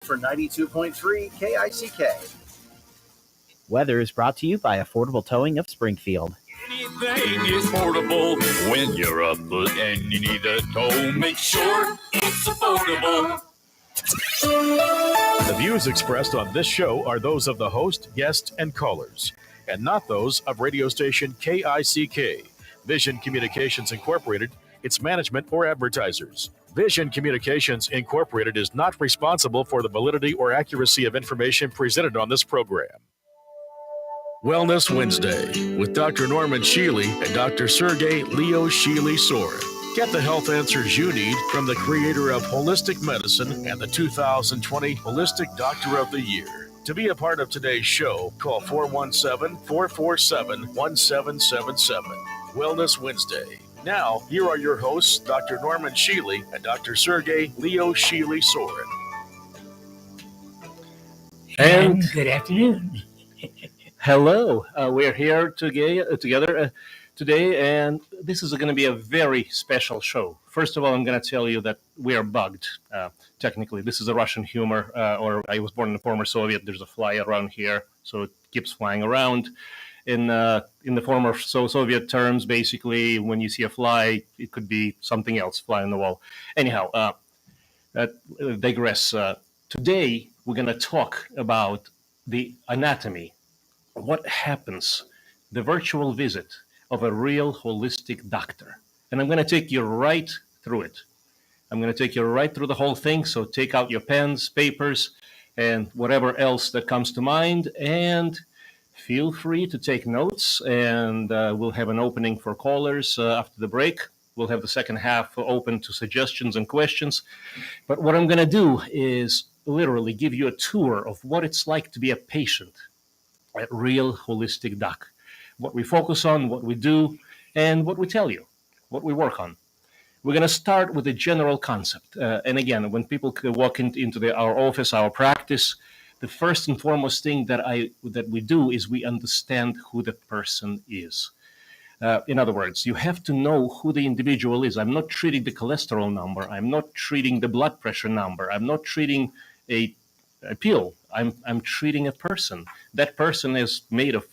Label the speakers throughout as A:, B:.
A: for 92.3 KICK.
B: Weather is brought to you by Affordable Towing of Springfield.
C: Anything is portable when you're up and you need a tow. Make sure it's affordable.
D: The views expressed on this show are those of the host, guest, and callers, and not those of radio station KICK, Vision Communications Incorporated, its management, or advertisers. Vision Communications Incorporated is not responsible for the validity or accuracy of information presented on this program. Wellness Wednesday with Dr. Norman Shealy and Dr. Sergey Leo Shealy-Sorin. Get the health answers you need from the creator of holistic medicine and the 2020 Holistic Doctor of the Year. To be a part of today's show, call 417-447-1777. Wellness Wednesday. Now, here are your hosts, Dr. Norman Shealy and Dr. Sergey Leo Shealy-Sorin.
E: And good afternoon. Hello. We're here together today, and this is going to be a very special show. First of all, I'm going to tell you that we are bugged. Technically, this is a Russian humor, or I was born in the former Soviet. There's a fly around here, so it keeps flying around. In the former Soviet terms, basically, when you see a fly, it could be something else, fly on the wall. Anyhow, digress. Today, we're going to talk about the anatomy. What happens, the virtual visit of a real holistic doctor. And I'm going to take you right through it. I'm going to take you right through the whole thing. So take out your pens, papers, and whatever else that comes to mind. And feel free to take notes. And we'll have an opening for callers after the break. We'll have the second half open to suggestions and questions. But what I'm going to do is literally give you a tour of what it's like to be a patient at Real Holistic Doc. What we focus on, what we do, and what we tell you, what we work on. We're going to start with a general concept. And again, when people walk into our office, our practice, the first and foremost thing that we do is we understand who the person is. In other words, you have to know who the individual is. I'm not treating the cholesterol number. I'm not treating the blood pressure number. I'm not treating a pill. I'm treating a person. That person is made of,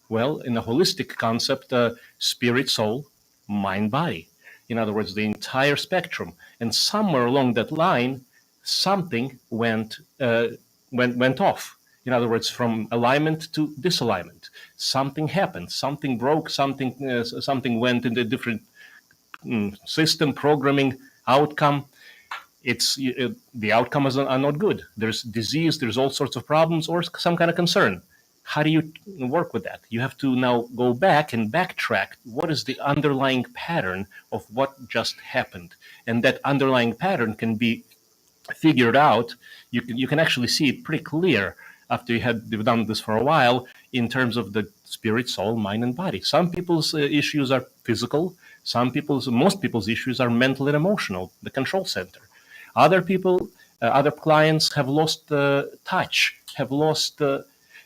E: well, in a holistic concept, spirit, soul, mind, body. In other words, the entire spectrum. And somewhere along that line, something went off. In other words, from alignment to disalignment. Something happened. Something broke. Something went into a different system, programming, outcome. The outcomes are not good. There's disease, there's all sorts of problems, or some kind of concern. How do you work with that? You have to now go back and backtrack. What is the underlying pattern of what just happened? And that underlying pattern can be figured out. You can actually see it pretty clear after you've done this for a while in terms of the spirit, soul, mind, and body. Some people's issues are physical. Most people's issues are mental and emotional, the control center. Other people, other clients have lost touch, have lost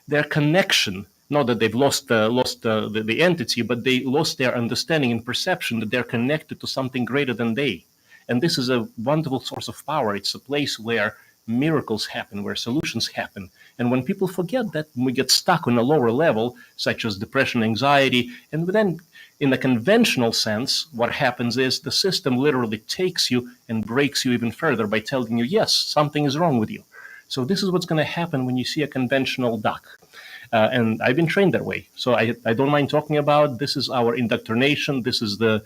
E: their connection. Not that they've lost the entity, but they lost their understanding and perception that they're connected to something greater than they. And this is a wonderful source of power. It's a place where miracles happen, where solutions happen. And when people forget that, we get stuck on a lower level, such as depression, anxiety, and then in the conventional sense, what happens is the system literally takes you and breaks you even further by telling you, yes, something is wrong with you. So this is what's going to happen when you see a conventional doc. And I've been trained that way. So I don't mind talking about this is our indoctrination. This is the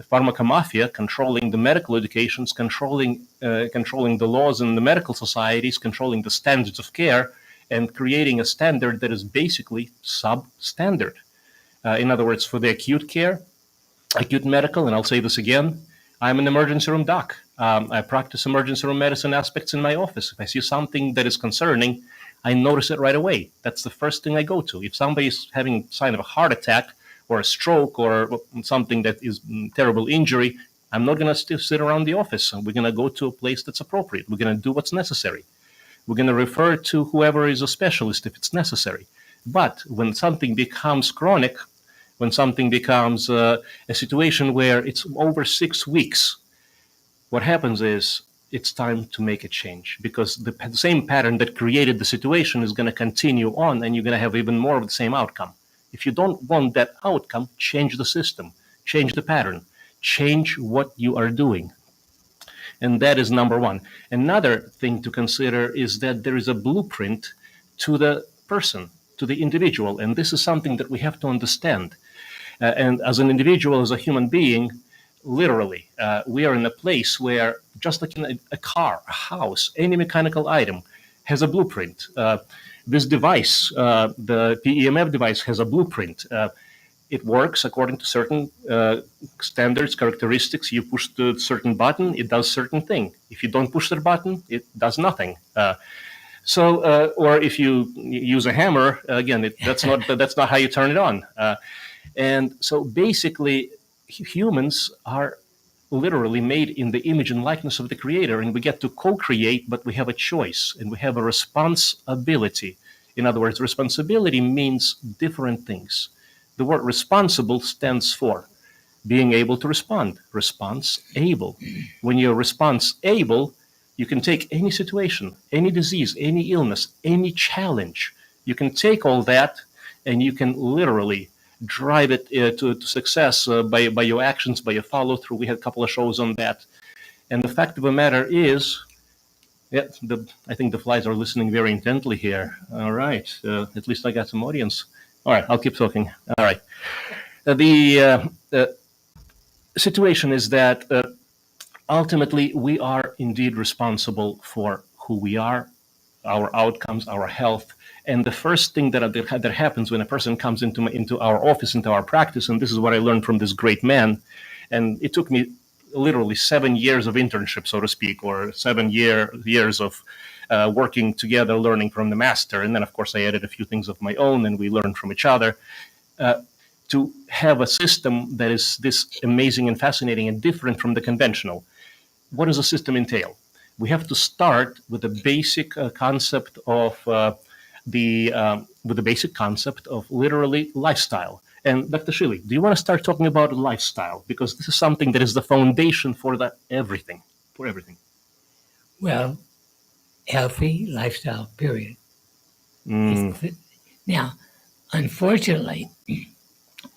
E: pharmaca mafia controlling the medical educations, controlling the laws in the medical societies, controlling the standards of care, and creating a standard that is basically substandard. In other words, for the acute care, acute medical, and I'll say this again, I'm an emergency room doc. I practice emergency room medicine aspects in my office. If I see something that is concerning, I notice it right away. That's the first thing I go to. If somebody's having a sign of a heart attack or a stroke or something that is terrible injury, I'm not going to sit around the office. We're going to go to a place that's appropriate. We're going to do what's necessary. We're going to refer to whoever is a specialist if it's necessary. But when something becomes chronic, when something becomes a situation where it's over 6 weeks, what happens is it's time to make a change, because the same pattern that created the situation is going to continue on, and you're going to have even more of the same outcome. If you don't want that outcome, change the system, change the pattern, change what you are doing. And that is number one. Another thing to consider is that there is a blueprint to the person, to the individual. And this is something that we have to understand. And as an individual, as a human being, literally, we are in a place where, just like in a car, a house, any mechanical item has a blueprint. This device, the PEMF device, has a blueprint. It works according to certain standards, characteristics. You push the certain button, it does certain thing. If you don't push the button, it does nothing. Or if you use a hammer, again, that's not how you turn it on. And so basically, humans are literally made in the image and likeness of the Creator, and we get to co-create, but we have a choice and we have a responsibility. In other words, responsibility means different things. The word responsible stands for being able to respond. Response able. When you're response able, you can take any situation, any disease, any illness, any challenge. You can take all that and you can literally drive it to success by your actions, by your follow through. We had a couple of shows on that. And the fact of the matter is, I think the flies are listening very intently here. All right. At least I got some audience. All right, I'll keep talking. All right. The situation is that ultimately we are indeed responsible for who we are, our outcomes, our health. And the first thing that happens when a person comes into our office, into our practice, and this is what I learned from this great man, and it took me literally 7 years of internship, so to speak, or 7 years of working together, learning from the master. And then, of course, I added a few things of my own, and we learned from each other. To have a system that is this amazing and fascinating and different from the conventional. What does a system entail? We have to start with the basic concept of literally lifestyle. And Dr. Shealy, do you want to start talking about lifestyle? Because this is something that is the foundation for everything.
F: Well, healthy lifestyle, period. Now, unfortunately,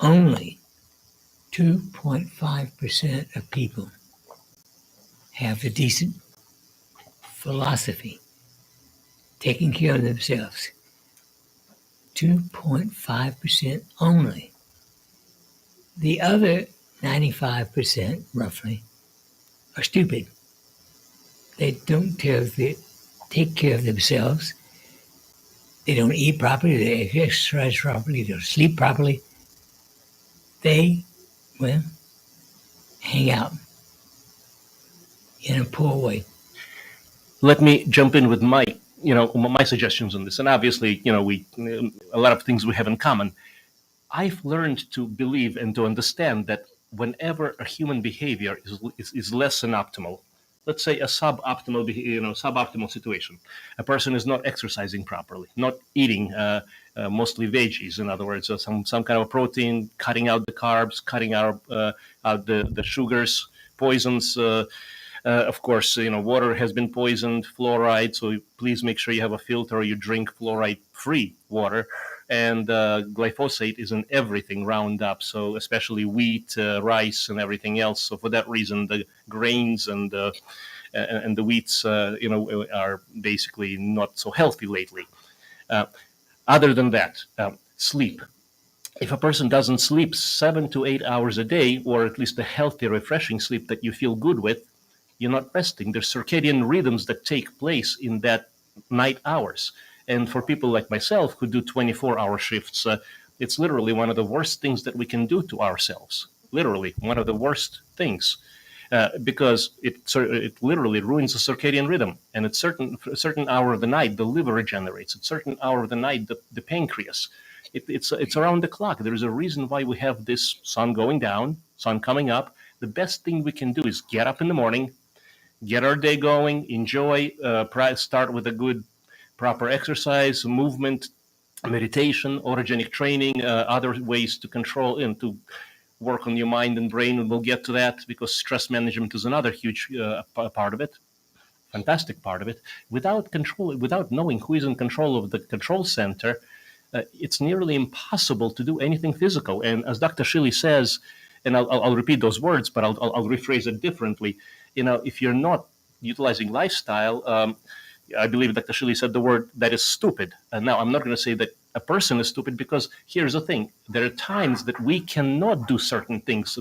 F: only 2.5% of people have a decent philosophy, taking care of themselves. 2.5% only. The other 95%, roughly, are stupid. They don't take care of themselves. They don't eat properly, they exercise properly, they don't sleep properly. They, hang out in a poor way.
E: Let me jump in with my suggestions on this. And obviously, a lot of things we have in common. I've learned to believe and to understand that whenever a human behavior is less than optimal, let's say a suboptimal situation, a person is not exercising properly, not eating mostly veggies, in other words, some kind of protein, cutting out the carbs, cutting out the sugars, poisons. Of course, water has been poisoned, fluoride, so please make sure you have a filter or you drink fluoride-free water. And glyphosate is in everything, Roundup, so especially wheat, rice, and everything else. So for that reason, the grains and the wheats, are basically not so healthy lately. Other than that, sleep. If a person doesn't sleep 7 to 8 hours a day, or at least a healthy, refreshing sleep that you feel good with, you're not resting. There's circadian rhythms that take place in that night hours. And for people like myself who do 24-hour shifts, it's literally one of the worst things that we can do to ourselves. Literally, one of the worst things. Because it literally ruins the circadian rhythm. And at a certain hour of the night, the liver regenerates. At a certain hour of the night, the pancreas. It's around the clock. There is a reason why we have this sun going down, sun coming up. The best thing we can do is get up in the morning, get our day going, enjoy, start with a good, proper exercise, movement, meditation, autogenic training, other ways to control and to work on your mind and brain. And we'll get to that because stress management is another huge part of it. fantastic part of it, without control, without knowing who is in control of the control center, it's nearly impossible to do anything physical. And as Dr. Shealy says, and I'll repeat those words, but I'll rephrase it differently. If you're not utilizing lifestyle, I believe Dr. Shealy said the word that is stupid. And now I'm not going to say that a person is stupid, because here's the thing. There are times that we cannot do certain things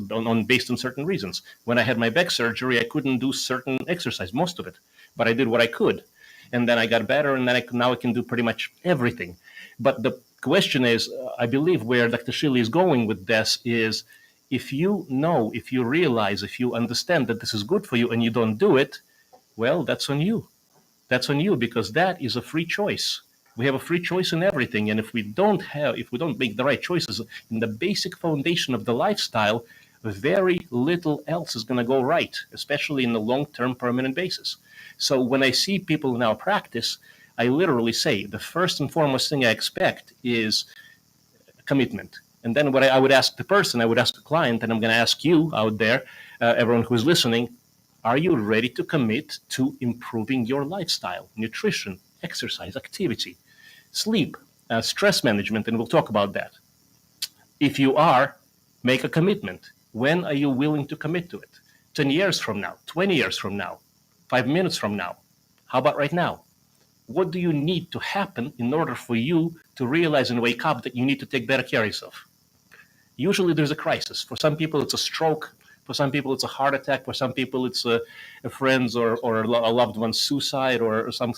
E: based on certain reasons. When I had my back surgery, I couldn't do certain exercise, most of it, but I did what I could. And then I got better, and then now I can do pretty much everything. But the question is, I believe where Dr. Shealy is going with this is, if you know, if you realize, if you understand that this is good for you and you don't do it, well, that's on you. That's on you, because that is a free choice. We have a free choice in everything. And if we don't make the right choices in the basic foundation of the lifestyle, very little else is going to go right, especially in the long-term permanent basis. So when I see people in our practice, I literally say the first and foremost thing I expect is commitment. And then what I would ask the person, I would ask the client, and I'm going to ask you out there, everyone who's listening, are you ready to commit to improving your lifestyle, nutrition, exercise, activity, sleep, stress management? And we'll talk about that. If you are, make a commitment. When are you willing to commit to it? 10 years from now, 20 years from now, 5 minutes from now? How about right now? What do you need to happen in order for you to realize and wake up that you need to take better care of yourself? Usually there's a crisis. For some people, it's a stroke. For some people, it's a heart attack. For some people, it's a friend's or a loved one's suicide, or some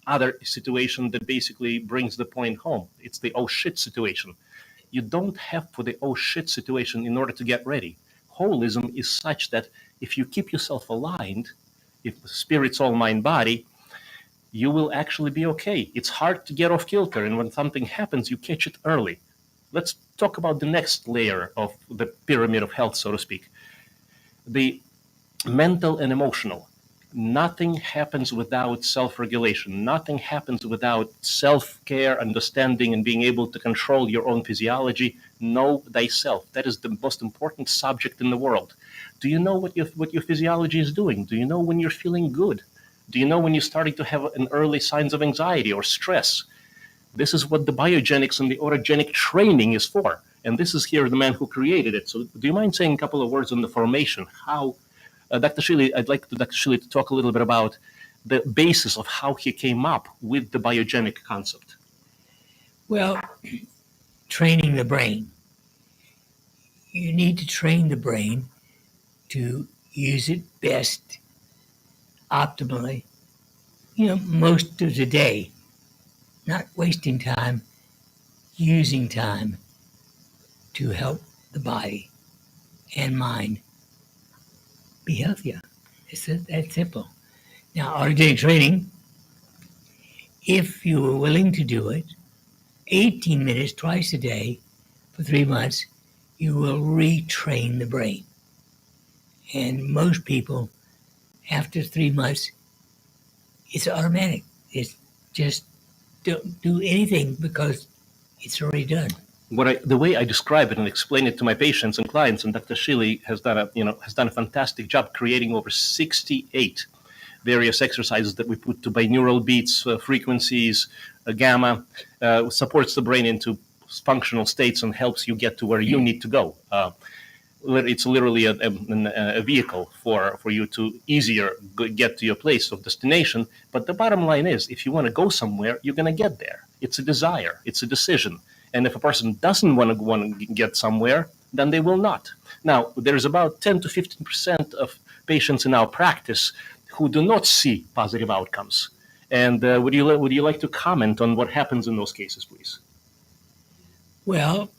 E: other situation that basically brings the point home. It's the oh shit situation. You don't have for the oh shit situation in order to get ready. Holism is such that if you keep yourself aligned, if spirit, soul, mind, body, you will actually be okay. It's hard to get off kilter, and when something happens, you catch it early. Let's talk about the next layer of the pyramid of health, so to speak. The mental and emotional. Nothing happens without self-regulation. Nothing happens without self-care, understanding, and being able to control your own physiology. Know thyself. That is the most important subject in the world. Do you know what your physiology is doing? Do you know when you're feeling good? Do you know when you're starting to have an early signs of anxiety or stress? This is what the biogenics and the autogenic training is for. And this is here the man who created it. So do you mind saying a couple of words on the formation? How, Dr. Shealy, I'd like Dr. Shealy to talk a little bit about the basis of how he came up with the biogenic concept.
F: Well, training the brain. You need to train the brain to use it best, optimally, most of the day. Not wasting time, using time to help the body and mind be healthier. It's that simple. Now, autogenic training, if you are willing to do it, 18 minutes twice a day for 3 months, you will retrain the brain. And most people, after 3 months, it's automatic. It's just don't do anything because it's already done.
E: The way I describe it and explain it to my patients and clients, and Dr. Shealy has done a fantastic job creating over 68 various exercises that we put to binaural beats, frequencies, gamma, supports the brain into functional states and helps you get to where you need to go. It's literally a vehicle for you to easier get to your place of destination. But the bottom line is, if you want to go somewhere, you're going to get there. It's a desire. It's a decision. And if a person doesn't want to get somewhere, then they will not. Now, there's about 10 to 15% of patients in our practice who do not see positive outcomes. And would you like to comment on what happens in those cases, please?
F: Well,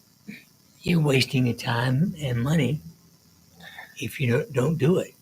F: you're wasting your time and money if you don't do it.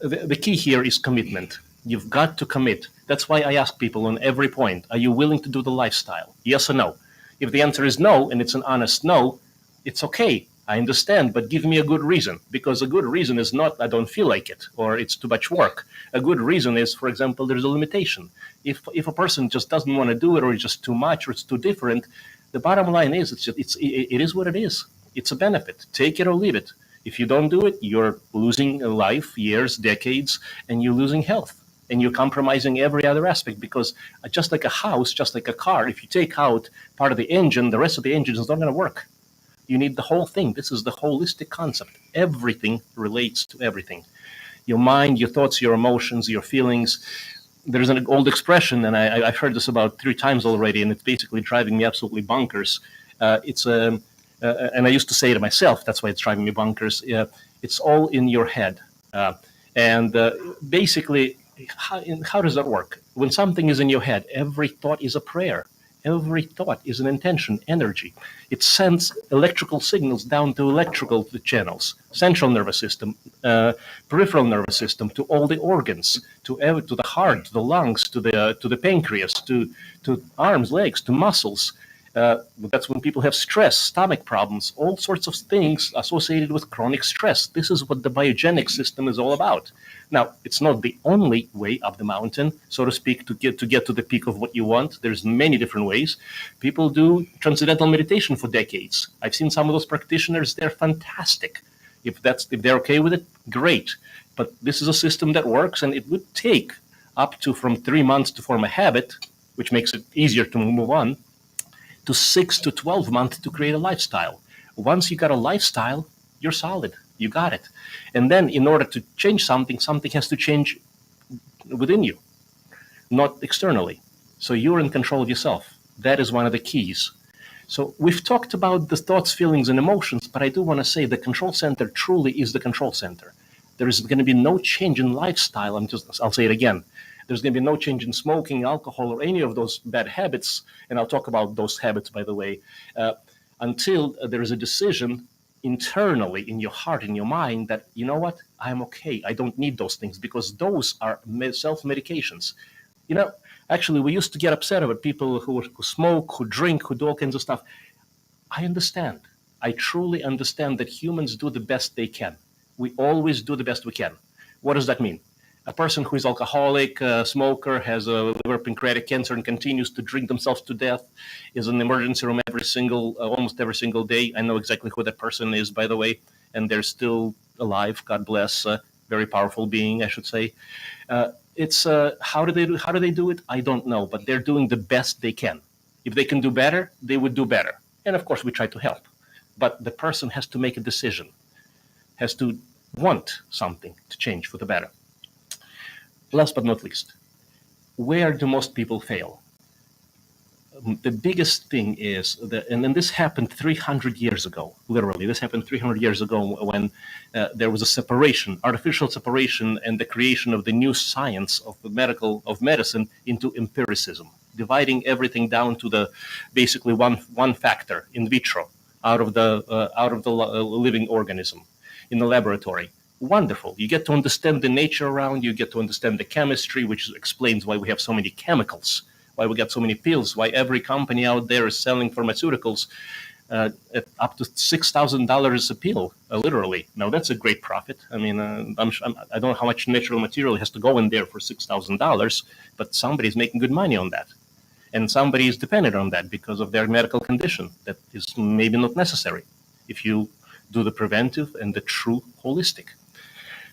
E: The key here is commitment. You've got to commit. That's why I ask people on every point, are you willing to do the lifestyle? Yes or no? If the answer is no, and it's an honest no, it's okay. I understand, but give me a good reason. Because a good reason is not, I don't feel like it, or it's too much work. A good reason is, for example, there's a limitation. If a person just doesn't want to do it, or it's just too much, or it's too different, the bottom line is, it is what it is. It's a benefit. Take it or leave it. If you don't do it, you're losing life, years, decades, and you're losing health. And you're compromising every other aspect, because just like a house, just like a car, if you take out part of the engine, the rest of the engine is not going to work. You need the whole thing. This is the holistic concept. Everything relates to everything. Your mind, your thoughts, your emotions, your feelings. There's an old expression, and I've heard this about 3 times already, and it's basically driving me absolutely bonkers. And I used to say to myself, that's why it's driving me bonkers. It's all in your head. Basically, how does that work? When something is in your head, every thought is a prayer. Every thought is an intention, energy. It sends electrical signals down to electrical channels, central nervous system, peripheral nervous system, to all the organs, to the heart, to the lungs, to the pancreas, to arms, legs, to muscles. That's when people have stress, stomach problems, all sorts of things associated with chronic stress. This is what the biogenic system is all about. Now, it's not the only way up the mountain, so to speak, to get to the peak of what you want. There's many different ways. People do transcendental meditation for decades. I've seen some of those practitioners. They're fantastic. If they're okay with it, great. But this is a system that works, and it would take up to from 3 months to form a habit, which makes it easier to move on, to 6 to 12 months to create a lifestyle. Once you got a lifestyle, you're solid. You got it. And then in order to change something has to change within you, not externally. So you're in control of yourself. That is one of the keys. So we've talked about the thoughts, feelings, and emotions, but I do want to say the control center truly is the control center. There is going to be no change in lifestyle. I'll say it again. There's going to be no change in smoking, alcohol, or any of those bad habits. And I'll talk about those habits, by the way, until there is a decision internally in your heart, in your mind, that, you know what, I'm okay. I don't need those things, because those are self-medications. Actually, we used to get upset about people who smoke, who drink, who do all kinds of stuff. I understand. I truly understand that humans do the best they can. We always do the best we can. What does that mean? A person who is alcoholic, a smoker, has a liver pancreatic cancer and continues to drink themselves to death, is in the emergency room almost every single day. I know exactly who that person is, by the way, and they're still alive. God bless. Very powerful being, I should say. How do they do it? I don't know, but they're doing the best they can. If they can do better, they would do better. And of course, we try to help. But the person has to make a decision, has to want something to change for the better. Last but not least, where do most people fail? The biggest thing is that, and then this happened 300 years ago, literally. This happened 300 years ago when there was a separation, artificial separation, and the creation of the new science of medicine into empiricism, dividing everything down to the basically one factor, in vitro, out of the living organism in the laboratory. Wonderful. You get to understand the nature around you, get to understand the chemistry, which explains why we have so many chemicals, why we got so many pills, why every company out there is selling pharmaceuticals at up to $6,000 a pill, literally. Now, that's a great profit. I mean, I don't know how much natural material has to go in there for $6,000, but somebody's making good money on that. And somebody is dependent on that because of their medical condition that is maybe not necessary if you do the preventive and the true holistic.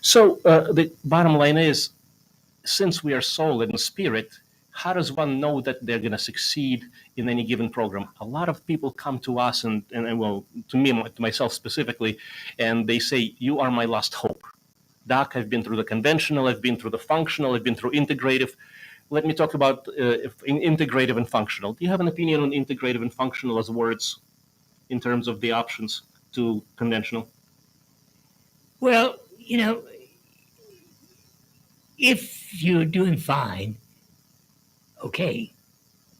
E: So the bottom line is, since we are soul and spirit, how does one know that they're going to succeed in any given program? A lot of people come to us and well, to me, to myself specifically, and they say, you are my last hope. Doc, I've been through the conventional, I've been through the functional, I've been through integrative. Let me talk about integrative and functional. Do you have an opinion on integrative and functional as words in terms of the options to conventional?
F: Well, if you're doing fine, okay.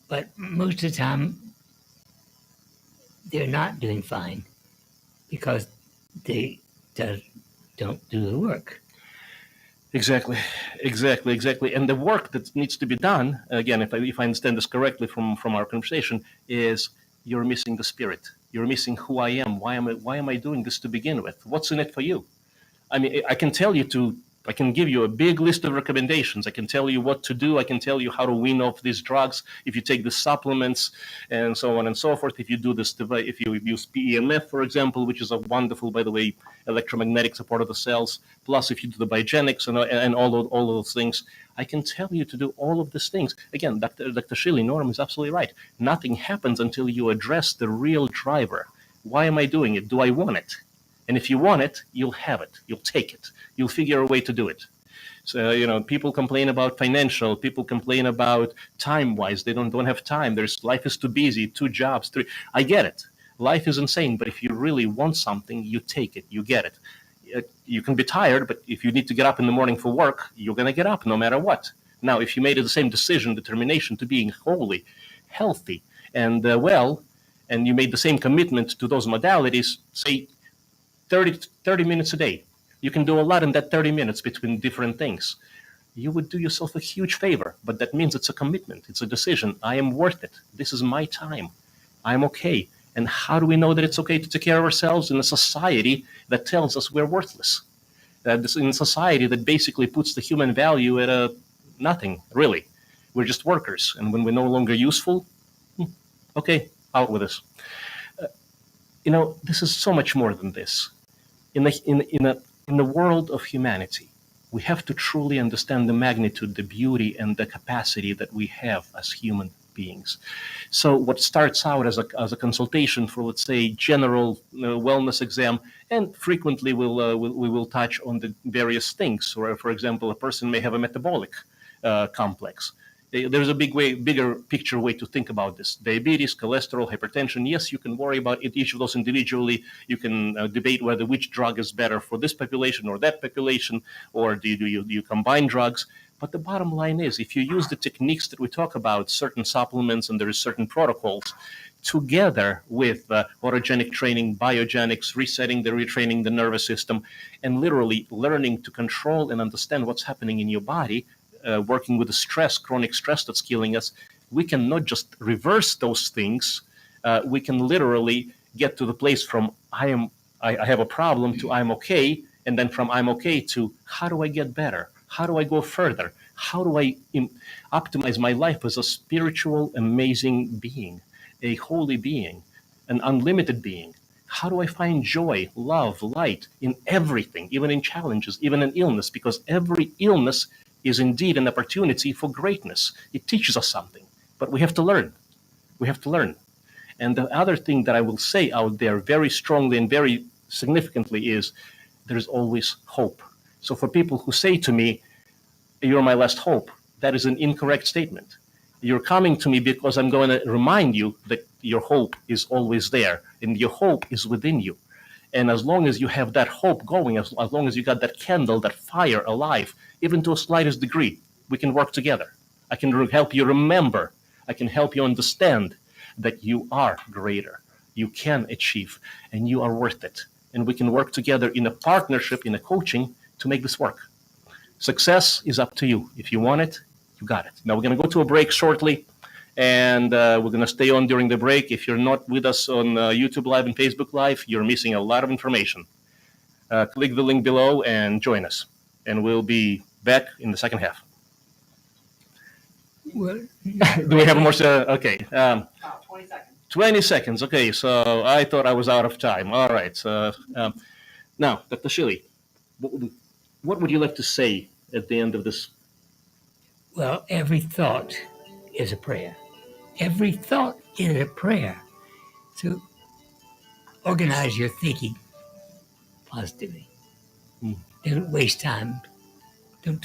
F: But most of the time, they're not doing fine because they don't do the work.
E: Exactly. And the work that needs to be done, again, if I understand this correctly from our conversation, is you're missing the spirit. You're missing who I am. Why am I doing this to begin with? What's in it for you? I mean, I can tell you to I can give you a big list of recommendations. I can tell you what to do. I can tell you how to wean off these drugs if you take the supplements and so on and so forth. If you do this, if you use PEMF, for example, which is a wonderful, by the way, electromagnetic support of the cells, plus if you do the biogenics and all of those things, I can tell you to do all of these things. Again, Dr. Shealy, Norm is absolutely right. Nothing happens until you address the real driver. Why am I doing it? Do I want it? And if you want it, you'll have it. You'll take it. You'll figure a way to do it. So, people complain about financial. People complain about time-wise. They don't have time. Life is too busy, 2 jobs, 3. I get it. Life is insane. But if you really want something, you take it. You get it. You can be tired, but if you need to get up in the morning for work, you're going to get up no matter what. Now, if you made the same determination to being wholly, healthy, and well, and you made the same commitment to those modalities, say 30 minutes a day. You can do a lot in that 30 minutes between different things. You would do yourself a huge favor, but that means it's a commitment. It's a decision. I am worth it. This is my time. I'm okay. And how do we know that it's okay to take care of ourselves in a society that tells us we're worthless? In a society that basically puts the human value at nothing, really. We're just workers. And when we're no longer useful, okay, out with us. This is so much more than this. In the world of humanity, we have to truly understand the magnitude, the beauty, and the capacity that we have as human beings. So what starts out as a consultation for, let's say, general wellness exam, and frequently we will touch on the various things. Or, for example, a person may have a metabolic complex. There's a bigger picture way to think about this. Diabetes, cholesterol, hypertension. Yes, you can worry about each of those individually. You can debate whether which drug is better for this population or that population, or do you combine drugs. But the bottom line is, if you use the techniques that we talk about, certain supplements, and there is certain protocols, together with autogenic training, biogenics, retraining the nervous system, and literally learning to control and understand what's happening in your body, working with the stress, chronic stress that's killing us, we can not just reverse those things. We can literally get to the place from I have a problem to I'm okay, and then from I'm okay to how do I get better? How do I go further? How do I optimize my life as a spiritual, amazing being, a holy being, an unlimited being? How do I find joy, love, light in everything, even in challenges, even in illness? Because every illness is indeed an opportunity for greatness. It teaches us something, but we have to learn. We have to learn. And the other thing that I will say out there very strongly and very significantly is there's always hope. So for people who say to me, you're my last hope, that is an incorrect statement. You're coming to me because I'm going to remind you that your hope is always there, and your hope is within you. And as long as you have that hope going, as long as you got that candle, that fire alive, even to a slightest degree, we can work together. I can help you remember. I can help you understand that you are greater. You can achieve, and you are worth it. And we can work together in a partnership, in a coaching, to make this work. Success is up to you. If you want it, you got it. Now we're going to go to a break shortly, and we're going to stay on during the break. If you're not with us on YouTube Live and Facebook Live, you're missing a lot of information. Click the link below and join us, and we'll be back in the second half.
F: Well,
E: do we have more? Okay.
A: 20 seconds.
E: 20 seconds. Okay, so I thought I was out of time. All right. So now, Dr. Shealy, what would you like to say at the end of this?
F: well, every thought is a prayer. Every thought is a prayer. So organize your thinking positively. Don't waste time. Don't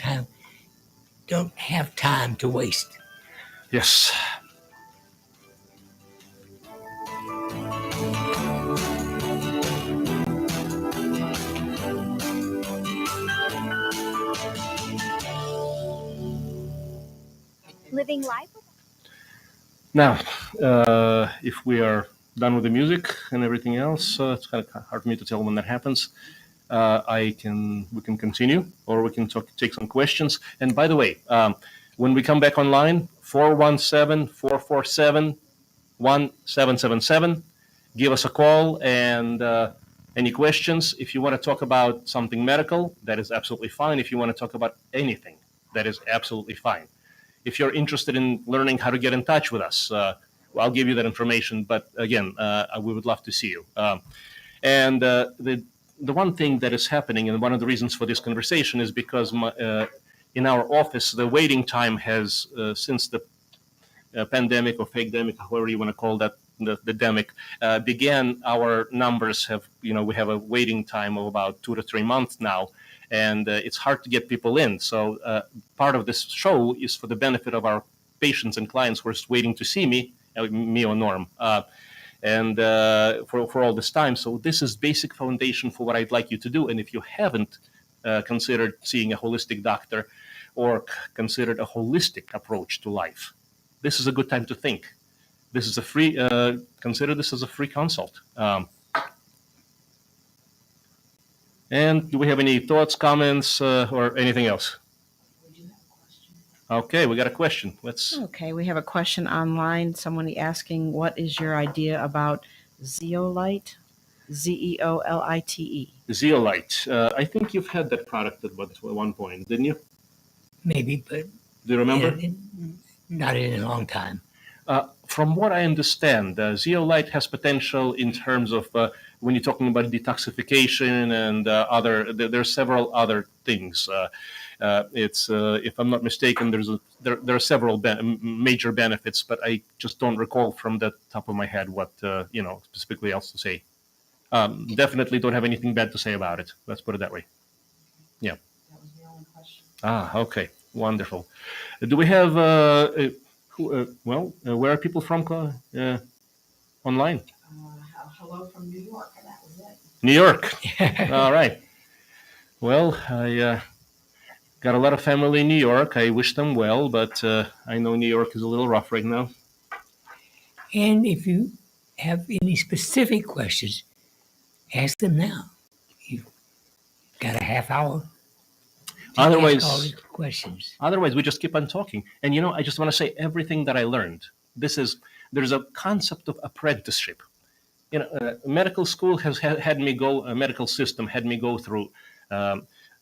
F: have time to waste.
E: Yes.
G: Living life.
E: Now, if we are done with the music and everything else, it's kind of hard for me to tell when that happens. We can continue, or we can take some questions. And by the way, when we come back online, 417-447-1777, give us a call, and Any questions? If you want to talk about something medical, that is absolutely fine. If you want to talk about anything, that is absolutely fine. If you're interested in learning how to get in touch with us, I'll give you that information. But again, we would love to see you. And the one thing that is happening, and one of the reasons for this conversation, is because in our office, the waiting time has, since the pandemic or fake-demic, however you want to call that, the demic, began, our numbers have, we have a waiting time of about 2 to 3 months now, and it's hard to get people in. So part of this show is for the benefit of our patients and clients who are waiting to see me or Norm, and for all this time. So this is basic foundation for what I'd like you to do. And if you haven't considered seeing a holistic doctor or considered a holistic approach to life, this is a good time to think. This is a free, consider this as a free consult. And do we have any thoughts, comments, or anything else? Okay, we got a question.
G: Okay, we have a question online. Someone asking, what is your idea about zeolite? Zeolite.
E: Zeolite. I think you've had that product at one point, didn't you?
F: Maybe, but
E: do you remember?
F: Not in a long time.
E: From what I understand, zeolite has potential in terms of when you're talking about detoxification and there are several other things. It's if I'm not mistaken, there are several major benefits, but I just don't recall from the top of my head what specifically else to say. Definitely don't have anything bad to say about it. Let's put it that way. Yeah.
G: That was the only question.
E: Okay, wonderful. Do we have where are people from online?
G: Hello from New York, and that was it.
E: New York. All right. Well, I got a lot of family in New York. I wish them well, but I know New York is a little rough right now.
F: And if you have any specific questions, ask them now. You've got a half hour.
E: Otherwise,
F: all the questions.
E: Otherwise, we just keep on talking. And I just want to say everything that I learned. There's a concept of apprenticeship. Medical school has had me go. A medical system had me go through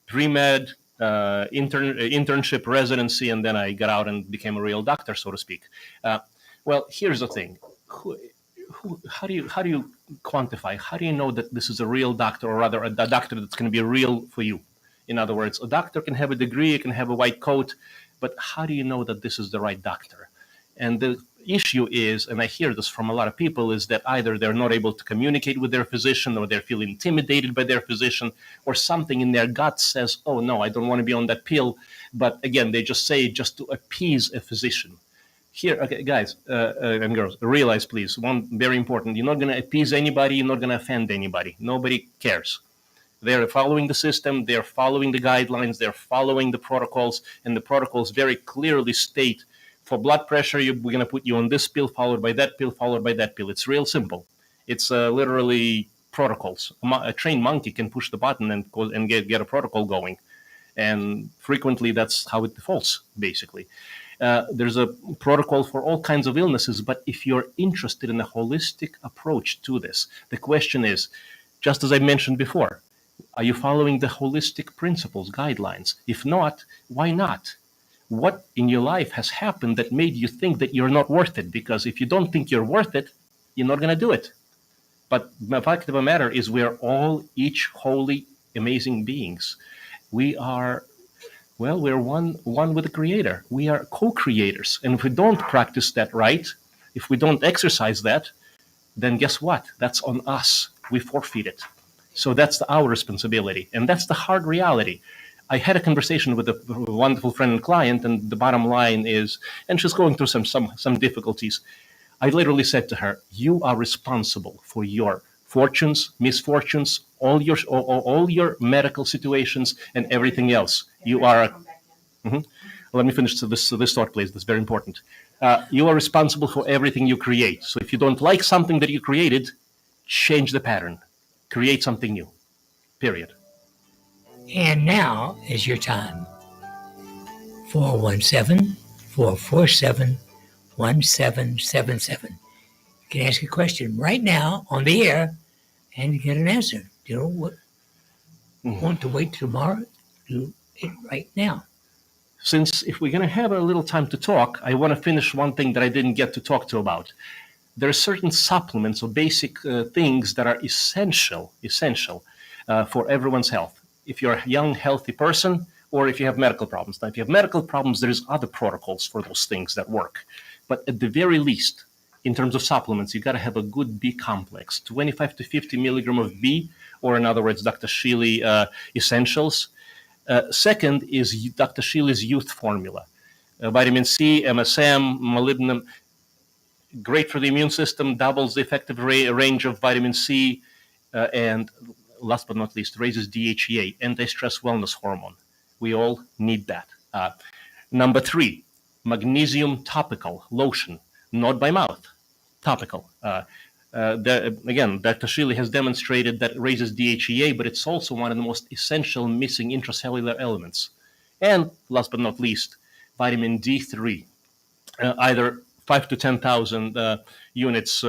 E: pre-med, internship, residency, and then I got out and became a real doctor, so to speak. Well, here's the thing: how do you quantify? How do you know that this is a real doctor, or rather a doctor that's going to be real for you? In other words, a doctor can have a degree, can have a white coat, but how do you know that this is the right doctor? And the issue is, and I hear this from a lot of people, is that either they're not able to communicate with their physician, or they feel intimidated by their physician, or something in their gut says, oh no, I don't want to be on that pill. But again, they just say it just to appease a physician. Here, okay, guys and girls, realize please, one very important, you're not going to appease anybody, you're not going to offend anybody. Nobody cares. They're following the system, they're following the guidelines, they're following the protocols, and the protocols very clearly state, for blood pressure, we're going to put you on this pill, followed by that pill, followed by that pill. It's real simple. It's literally protocols. A trained monkey can push the button and get a protocol going. And frequently, that's how it defaults, basically. There's a protocol for all kinds of illnesses, but if you're interested in a holistic approach to this, the question is, just as I mentioned before, are you following the holistic principles, guidelines? If not, why not? What in your life has happened that made you think that you're not worth it? Because if you don't think you're worth it, you're not going to do it. But the fact of the matter is we're all each holy, amazing beings. We are, we're one with the Creator. We are co-creators. And if we don't practice that right, if we don't exercise that, then guess what? That's on us. We forfeit it. So that's our responsibility. And that's the hard reality. I had a conversation with a wonderful friend and client, and the bottom line is, and she's going through some difficulties. I literally said to her, you are responsible for your fortunes, misfortunes, all your medical situations, and everything else. You are. Let me finish this thought, please. That's very important. You are responsible for everything you create. So if you don't like something that you created, change the pattern. Create something new. Period.
F: And now is your time. 417-447-1777. You can ask a question right now on the air and get an answer. Want to wait tomorrow? Do it right now.
E: Since if we're going to have a little time to talk, I want to finish one thing that I didn't get to talk to about. There are certain supplements or basic things that are essential for everyone's health. If you're a young, healthy person, or if you have medical problems. Now, if you have medical problems, there's other protocols for those things that work. But at the very least, in terms of supplements, you got to have a good B complex, 25 to 50 milligram of B, or in other words, Dr. Shealy Essentials. Second is Dr. Shealy's Youth Formula. Vitamin C, MSM, molybdenum, great for the immune system, doubles the effective range of vitamin C, and last but not least, raises DHEA, anti-stress wellness hormone. We all need that. Number 3, magnesium topical lotion, not by mouth, topical. Again, Dr. Shealy has demonstrated that it raises DHEA, but it's also one of the most essential missing intracellular elements. And last but not least, vitamin D3, either 5 to 10,000 units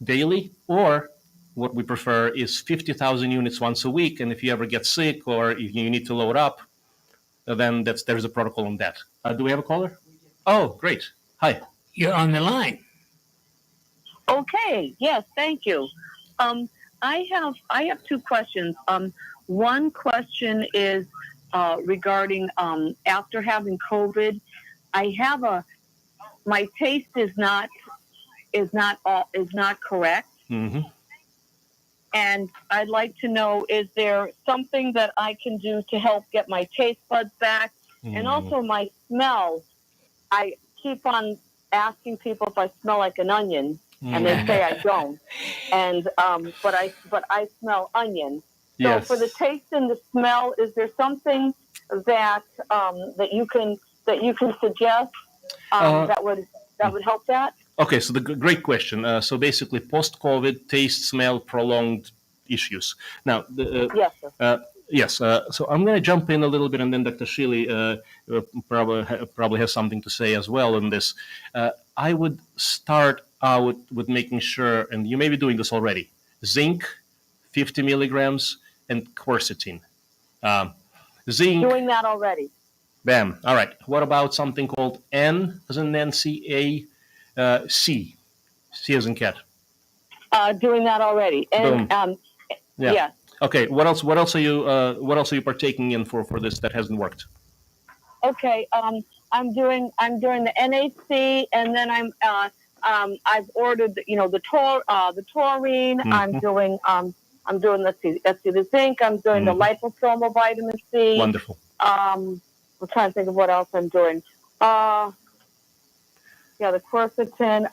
E: daily, or what we prefer is 50,000 units once a week. And if you ever get sick or if you need to load up, then there's a protocol on that. Do we have a caller? Oh, great. Hi.
F: You're on the line.
H: Okay. Yes. Thank you. I have 2 questions. One question is regarding after having COVID. I have my taste is not correct.
E: Mm-hmm.
H: And I'd like to know, is there something that I can do to help get my taste buds back? Mm. And also my smell. I keep on asking people if I smell like an onion, and they say I don't. And but I smell onion. So yes. For the taste and the smell, is there something that that you can suggest that would help that?
E: Okay, so great question. So basically, post-COVID, taste, smell, prolonged issues. Now,
H: yes, sir.
E: Yes. So I'm going to jump in a little bit, and then Dr. Shealy probably has something to say as well on this. I would start out with making sure, and you may be doing this already, zinc, 50 milligrams, and quercetin. Zinc.
H: Doing that already.
E: Bam. All right. What about something called N as in Nancy, C as in cat?
H: Doing that already. And
E: yeah. Okay. What else are you partaking in for this that hasn't worked?
H: Okay. I'm doing the NHC, and then I've ordered the taurine. Mm-hmm. I'm doing the zinc. I'm doing the liposomal vitamin C.
E: Wonderful.
H: I'm trying to think of what else I'm doing. The quercetin,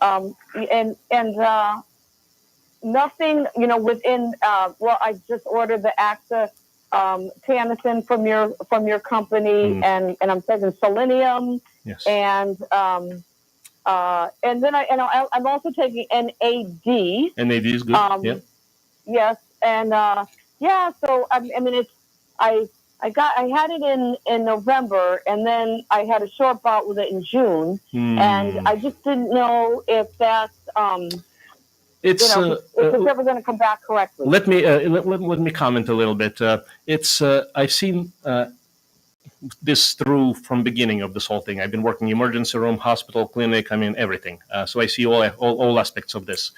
H: and nothing, within. I just ordered the AXA Tamifin from your company, and I'm taking selenium.
E: Yes.
H: And then I'm also taking NAD.
E: NAD is good. Yeah.
H: Yes, and So I had it in November, and then I had a short bout with it in June, and I just didn't know if that's if it's ever going to come back correctly.
E: Let me comment a little bit. I've seen this through from beginning of this whole thing. I've been working emergency room, hospital, clinic. I mean everything. So I see all aspects of this.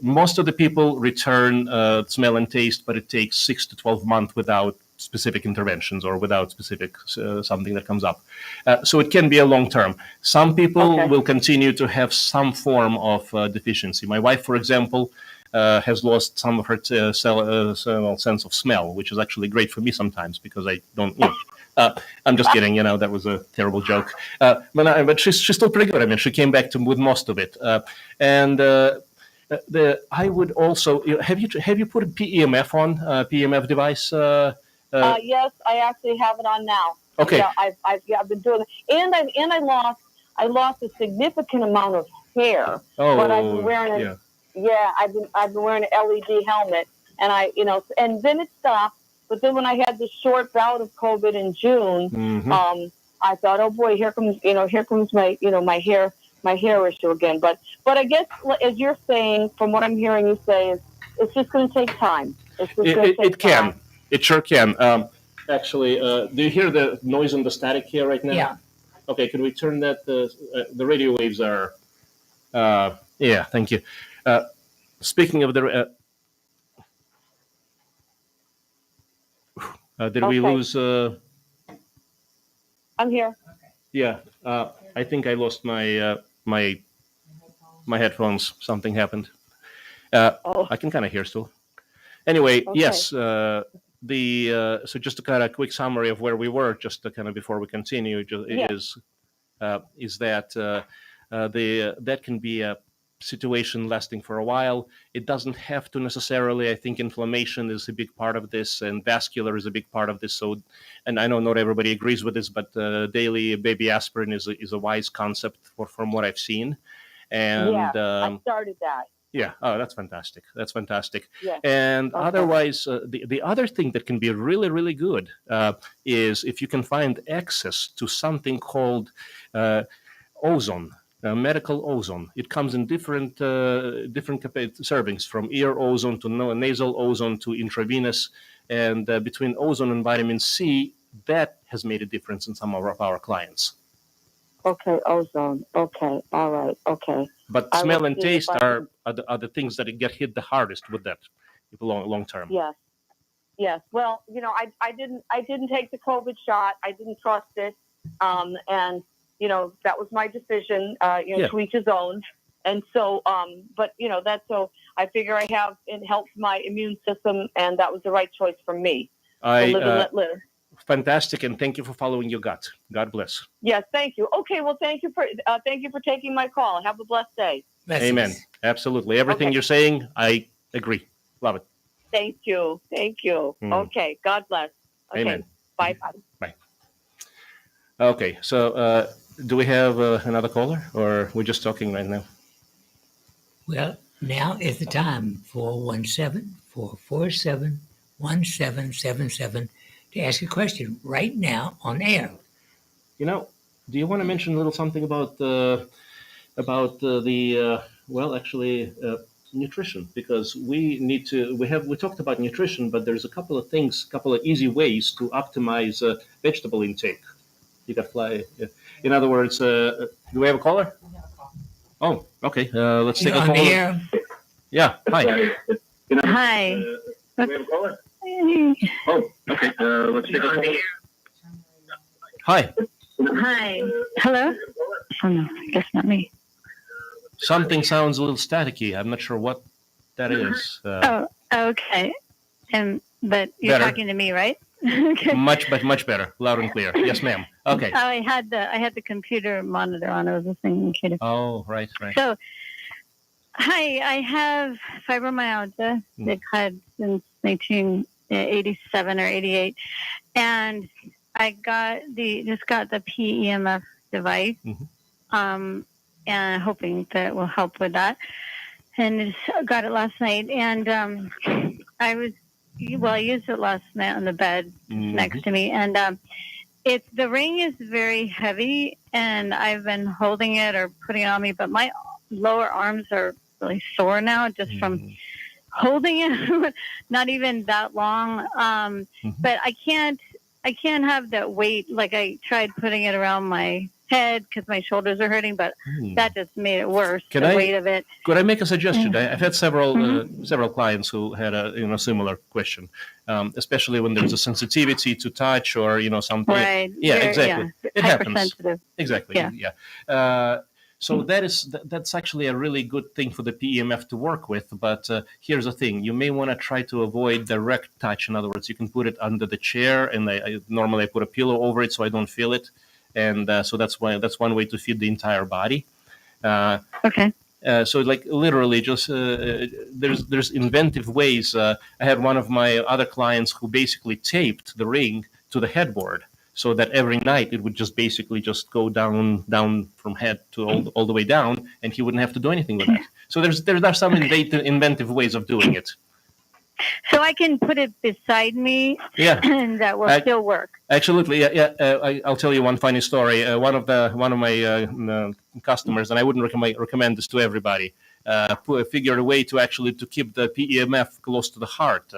E: Most of the people return smell and taste, but it takes 6 to 12 months without specific interventions or without specific something that comes up. So it can be a long term. Some people will continue to have some form of deficiency. My wife, for example, has lost some of her sense of smell, which is actually great for me sometimes because I don't. I'm just kidding. That was a terrible joke. But she's still pretty good. I mean, she came back with most of it. I would also have you put a PEMF on PEMF device?
H: Yes, I actually have it on now.
E: Okay.
H: Yeah, I've been doing it, and I lost a significant amount of hair.
E: Oh,
H: but I've been wearing I've been wearing an LED helmet, and and then it stopped. But then when I had this short bout of COVID in June, I thought, oh boy, here comes my my hair issue again. But I guess as you're saying, from what I'm hearing you say, is it's just going to take time.
E: It can. It sure can. Actually, do you hear the noise and the static here right now?
F: Yeah.
E: Okay, could we turn that? The radio waves are. Yeah, thank you. Speaking of the. Did we lose?
H: I'm here.
E: Yeah, I think I lost my my headphones. Something happened. I can kind of hear still. Anyway, yes. So just a kind of quick summary of where we were, just to kind of before we continue, is that that can be a situation lasting for a while. It doesn't have to necessarily. I think inflammation is a big part of this, and vascular is a big part of this. So, and I know not everybody agrees with this, but daily baby aspirin is a wise concept from what I've seen. And
H: I started that.
E: Yeah. Oh, that's fantastic. That's fantastic.
H: Yeah.
E: And otherwise, the other thing that can be really, really good is if you can find access to something called ozone, medical ozone. It comes in different servings, from ear ozone to nasal ozone to intravenous. And between ozone and vitamin C, that has made a difference in some of our clients.
H: Okay, ozone. Okay, all right. Okay.
E: But smell and taste are the things that get hit the hardest with that long term.
H: Yes. Yes. Well, I didn't take the COVID shot. I didn't trust it. And that was my decision. To each his own. And so, but that's so. I figure it helps my immune system, and that was the right choice for me. Live and let live.
E: Fantastic, and thank you for following your gut. God bless.
H: Yes, thank you. Okay, well, thank you for taking my call. Have a blessed day.
F: Blessings.
E: Amen. Absolutely, everything you're saying, I agree. Love it.
H: Thank you. Okay, God bless. Okay.
E: Amen.
H: Bye.
E: Okay, so do we have another caller, or we're just talking right now?
F: Well, now is the time. 417-447-1777 to ask a question right now on air.
E: Do you want to mention a little something about nutrition? Because we talked about nutrition, but there's a couple of easy ways to optimize vegetable intake. You got fly. In other words, do we have a caller? Oh, okay. Let's take a
F: on
E: caller.
F: the air.
E: Yeah. Hi.
H: Hi.
E: Do we have a caller? Oh, okay. Let's take a caller. Hi.
H: Hi. Hello? Oh, no, I guess not me.
E: Something sounds a little staticky. I'm not sure what that is.
H: Okay. But you're
E: Better.
H: talking to me, right? Okay.
E: Much better. Loud and clear. Yes, ma'am. Okay.
H: I had the computer monitor on. I was listening to the computer.
E: Oh, right.
H: So, hi, I have fibromyalgia. I've had since 1987 or 88, and I got the PEMF device, and hoping that it will help with that. And got it last night, and I used it last night on the bed next to me, and the ring is very heavy, and I've been holding it or putting it on me, but my lower arms are really sore now just from holding it. Not even that long, but I can't have that weight. Like, I tried putting it around my head because my shoulders are hurting, but that just made it worse. Weight of it.
E: Could I make a suggestion? I've had several clients who had a similar question, especially when there's a sensitivity to touch or something.
H: Right.
E: Yeah, exactly.
H: Yeah.
E: It happens.
H: Hypersensitive.
E: Exactly. Yeah. So that's actually a really good thing for the PEMF to work with. But here's the thing: you may want to try to avoid direct touch. In other words, you can put it under the chair, and I normally put a pillow over it so I don't feel it. And so that's one way to feed the entire body.
H: Okay.
E: So like literally just there's inventive ways. I had one of my other clients who basically taped the ring to the headboard so that every night it would just basically just go down from head to all the way down, and he wouldn't have to do anything with that. So there are some inventive ways of doing it.
H: So I can put it beside me, and that will still work.
E: Absolutely, yeah. I'll tell you one funny story. One of my customers, and I wouldn't recommend this to everybody. figured a way to actually to keep the PEMF close to the heart.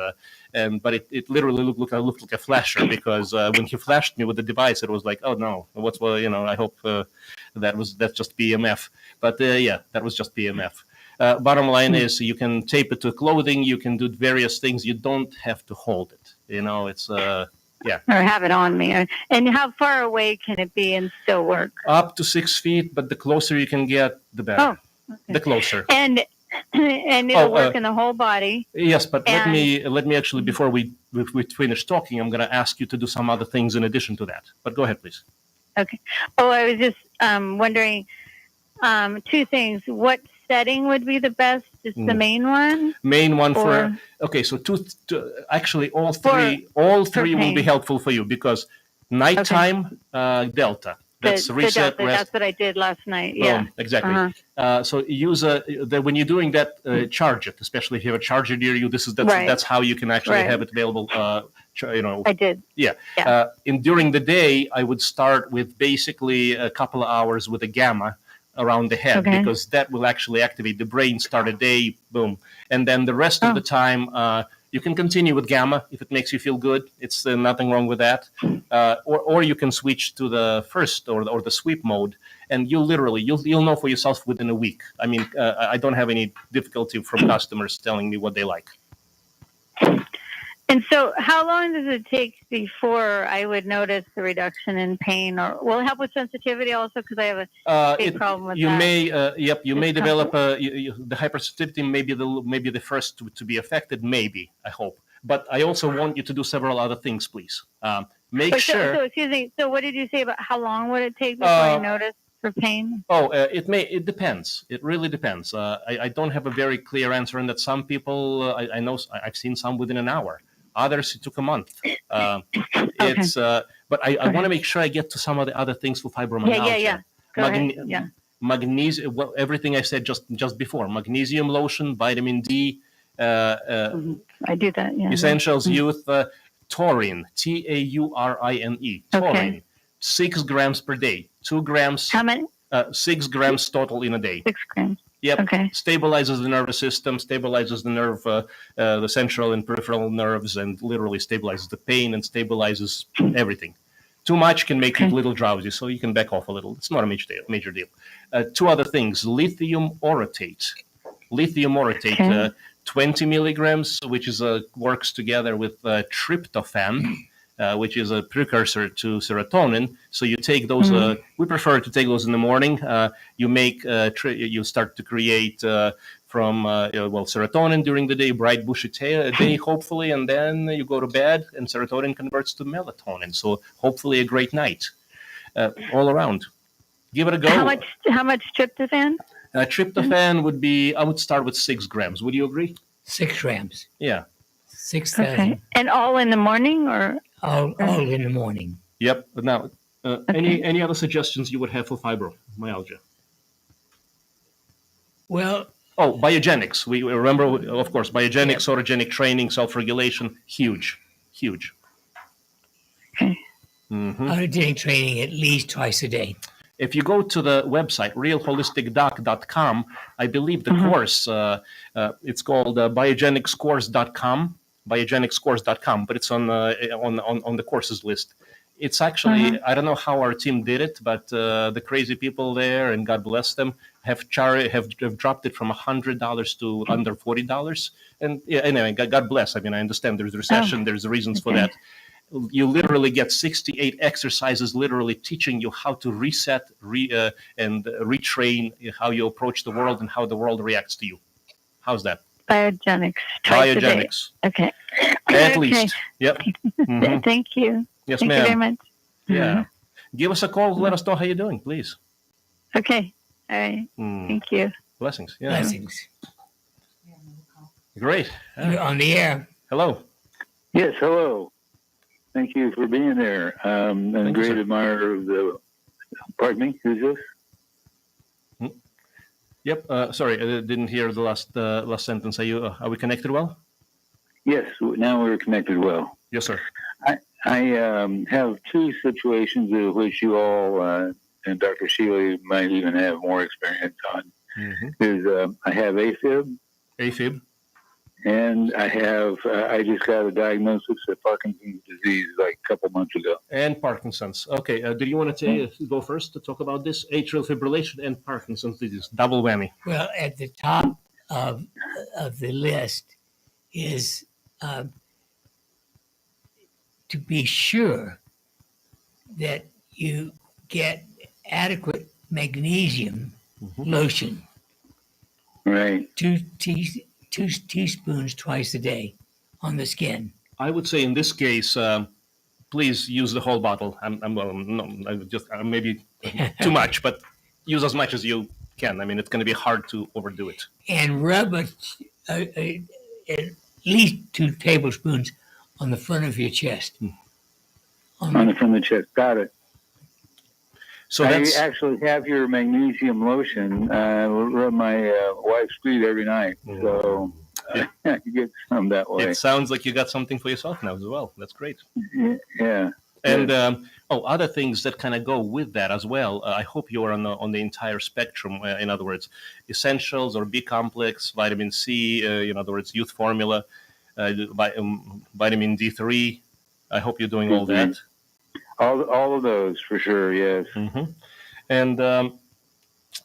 E: But it literally looked like a flasher, because when he flashed me with the device, it was like, oh no, I hope that's just PEMF. But that was just PEMF. Bottom line is, you can tape it to clothing, you can do various things, you don't have to hold it. It's yeah.
I: Or have it on me. And how far away can it be and still work?
E: Up to 6 feet, but the closer you can get, the better.
I: Oh, okay.
E: The closer.
I: And it'll work in the whole body.
E: Yes, but let me actually, before we finish talking, I'm going to ask you to do some other things in addition to that. But go ahead, please.
I: Okay. Oh, I was just wondering two things. What setting would be the best? Just the main one?
E: Main one okay. So actually, all three will be helpful for you, because nighttime delta. That's reset.
I: Delta, that's what I did last night. Yeah,
E: exactly. So use when you're doing that, charge it. Especially if you have a charger near you. That's how you can actually have it available.
I: I did.
E: Yeah. During the day, I would start with basically a couple of hours with a gamma around the head, because that will actually activate the brain, start a day, boom. And then the rest of the time, you can continue with gamma if it makes you feel good. It's nothing wrong with that. Or you can switch to the first or the sweep mode, and you'll know for yourself within a week. I mean, I don't have any difficulty from customers telling me what they like.
I: And so how long does it take before I would notice the reduction in pain? Or will it help with sensitivity also? Because I have a big problem with that.
E: You may develop the hypersensitivity may be the first to be affected, maybe, I hope. But I also want you to do several other things, please. Make sure.
I: So excuse me. So what did you say about how long would it take before I notice for pain?
E: It depends. It really depends. I don't have a very clear answer in that. Some people, I know, I've seen some within an hour. Others, it took a month. But I want to make sure I get to some of the other things for fibromyalgia.
I: Yeah.
E: Magnesium, everything I said just before. Magnesium lotion, vitamin D.
I: I do that, yeah.
E: Essentials Youth, taurine, Taurine, taurine, 6 grams per day, 2 grams.
I: How many?
E: 6 grams total in a day.
I: 6 grams.
E: Yep.
I: Okay.
E: Stabilizes the nervous system, stabilizes the nerve, the central and peripheral nerves, and literally stabilizes the pain and stabilizes everything. Too much can make you a little drowsy, so you can back off a little. It's not a major deal. 2 other things: lithium orotate. 20 milligrams, which is works together with tryptophan, which is a precursor to serotonin. So you take those. We prefer to take those in the morning. You start to create serotonin during the day, bright bushy day, hopefully, and then you go to bed, and serotonin converts to melatonin. So hopefully, a great night all around. Give it a go.
I: How much tryptophan?
E: Tryptophan would be. I would start with 6 grams. Would you agree?
F: 6 grams.
E: Yeah.
F: 6,000.
I: Okay. And all in the morning, or
F: all in the morning.
E: Yep. Now, any other suggestions you would have for fibromyalgia?
F: Well.
E: Biogenics. We remember, of course, biogenics, autogenic training, self-regulation, huge.
I: Okay.
F: Autogenic training at least twice a day.
E: If you go to the website, realholisticdoc.com, I believe the course, it's called biogenicscourse.com, but it's on the courses list. It's actually, I don't know how our team did it, but the crazy people there, and God bless them, have dropped it from $100 to under $40. And anyway, God bless. I mean, I understand there's a recession, there's reasons for that. You literally get 68 exercises, literally teaching you how to reset and retrain how you approach the world and how the world reacts to you. How's that?
I: Biogenics. Okay.
E: At least. Yep.
I: Thank you.
E: Yes,
I: Thank
E: ma'am.
I: you very much.
E: Yeah. Give us a call. Let us know how you're doing, please.
I: Okay. All right. Thank you.
E: Blessings. Yeah.
F: Blessings.
E: Great.
F: You're on the air.
E: Hello.
J: Yes, hello. Thank you for being there. I'm a great admirer of the. Pardon me. Who's this?
E: Yep. Sorry, I didn't hear the last sentence. Are we connected well?
J: Yes. Now we're connected well.
E: Yes, sir.
J: I have 2 situations of which you all and Dr. Shealy might even have more experience on. is I have AFib.
E: AFib.
J: And I just got a diagnosis of Parkinson's disease like a couple months ago.
E: And Parkinson's. Okay. Do you want to go first to talk about this? Atrial fibrillation and Parkinson's disease. Double whammy.
F: Well, at the top of the list is to be sure that you get adequate magnesium lotion.
J: Right.
F: 2 teaspoons twice a day on the skin.
E: I would say in this case, please use the whole bottle. Maybe too much, but use as much as you can. I mean, it's going to be hard to overdo it.
F: And rub at least 2 tablespoons on the front of your chest.
J: On the front of the chest. Got it.
E: So
J: I actually have your magnesium lotion. Rub my wife's feet every night, so I get some that way.
E: It sounds like you got something for yourself now as well. That's great.
J: Yeah.
E: And other things that kind of go with that as well. I hope you are on the entire spectrum. In other words, essentials or B complex, vitamin C. In other words, youth formula, vitamin D3. I hope you're doing all that.
J: All of those for sure, yes.
E: And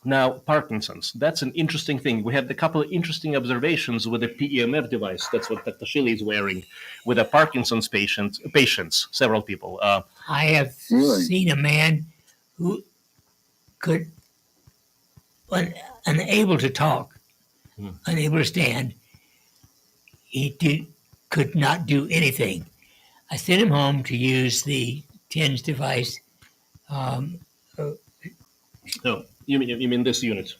E: now Parkinson's. That's an interesting thing. We had a couple of interesting observations with the PEMF device. That's what Dr. Shealy is wearing with a Parkinson's patients, several people.
F: I have seen a man who could, when unable to talk, unable to stand, could not do anything. I sent him home to use the TENS device.
E: No, you mean this unit?